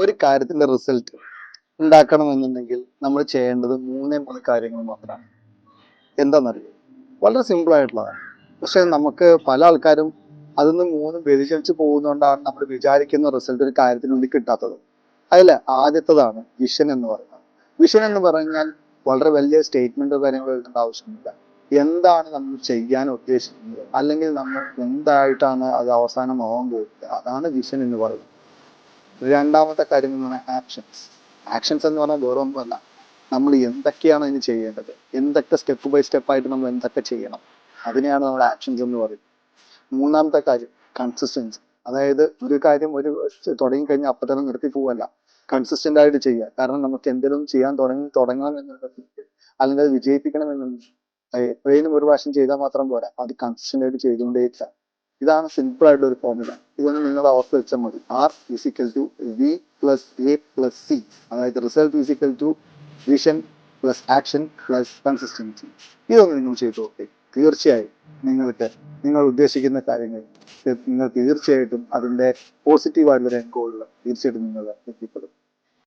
ഒരു കാര്യത്തിന്റെ റിസൾട്ട് ഉണ്ടാക്കണമെന്നുണ്ടെങ്കിൽ നമ്മൾ ചെയ്യേണ്ടത് മൂന്നേ മൂന്ന് കാര്യങ്ങൾ മാത്രമാണ്. എന്താണെന്നറിയോ? വളരെ സിമ്പിൾ ആയിട്ടുള്ളതാണ്. പക്ഷെ നമുക്ക് പല ആൾക്കാരും അതിന്ന് മൂന്നും വ്യതിചലിച്ച് പോകുന്നതുകൊണ്ടാണ് നമ്മൾ വിചാരിക്കുന്ന റിസൾട്ട് ഒരു കാര്യത്തിനുള്ളിൽ കിട്ടാത്തത്. അതിൽ ആദ്യത്തതാണ് വിഷൻ എന്ന് പറയുന്നത്. വിഷൻ എന്ന് പറഞ്ഞാൽ വളരെ വലിയ സ്റ്റേറ്റ്മെന്റോ കാര്യങ്ങളോ എഴുതേണ്ട ആവശ്യമില്ല. എന്താണ് നമ്മൾ ചെയ്യാൻ ഉദ്ദേശിക്കുന്നത്, അല്ലെങ്കിൽ നമ്മൾ എന്തായിട്ടാണ് അത് അവസാനമാവാൻ പോകുന്നത്, അതാണ് വിഷൻ എന്ന് പറയുന്നത്. രണ്ടാമത്തെ കാര്യം എന്ന് പറഞ്ഞാൽ ആക്ഷൻസ്. ആക്ഷൻസ് എന്ന് പറഞ്ഞാൽ വേറെ ഒന്നുമല്ല, നമ്മൾ എന്തൊക്കെയാണ് അതിന് ചെയ്യേണ്ടത്, എന്തൊക്കെ സ്റ്റെപ്പ് ബൈ സ്റ്റെപ്പ് ആയിട്ട് നമ്മൾ എന്തൊക്കെ ചെയ്യണം, അതിനെയാണ് നമ്മൾ ആക്ഷൻസ് എന്ന് പറയുന്നത്. മൂന്നാമത്തെ കാര്യം കൺസിസ്റ്റൻസി. അതായത് ഒരു കാര്യം തുടങ്ങി കഴിഞ്ഞാൽ അപ്പം തന്നെ നിർത്തി പോവല്ല, കൺസിസ്റ്റന്റ് ആയിട്ട് ചെയ്യുക. കാരണം നമുക്ക് എന്തെങ്കിലും ചെയ്യാൻ തുടങ്ങണം എന്നുണ്ടെങ്കിൽ, അല്ലെങ്കിൽ അത് വിജയിപ്പിക്കണം എന്നുണ്ടെങ്കിൽ എപ്പോഴേലും ഒരു പ്രാവശ്യം ചെയ്താൽ മാത്രം പോരാ, അത് കൺസിസ്റ്റന്റ് ആയിട്ട് ചെയ്തുകൊണ്ടേയിരിക്കുക. ഇതാണ് സിമ്പിൾ ആയിട്ടുള്ള ഒരു ഫോർമുല. ഇതൊന്ന് നിങ്ങൾ ഓർത്ത് വെച്ചാൽ മതി. R is equal to V plus A plus C. അതായത് result is equal to vision plus action plus consistency. ഇതൊന്ന് നിങ്ങൾ ചെയ്തു നോക്കേ. തീർച്ചയായും നിങ്ങൾ ഉദ്ദേശിക്കുന്ന കാര്യങ്ങൾ നിങ്ങൾ തീർച്ചയായിട്ടും അതിന്റെ പോസിറ്റീവായിട്ടുള്ള ഒരു ഗോളിൽ തീർച്ചയായിട്ടും നിങ്ങൾ എത്തിപ്പെടും.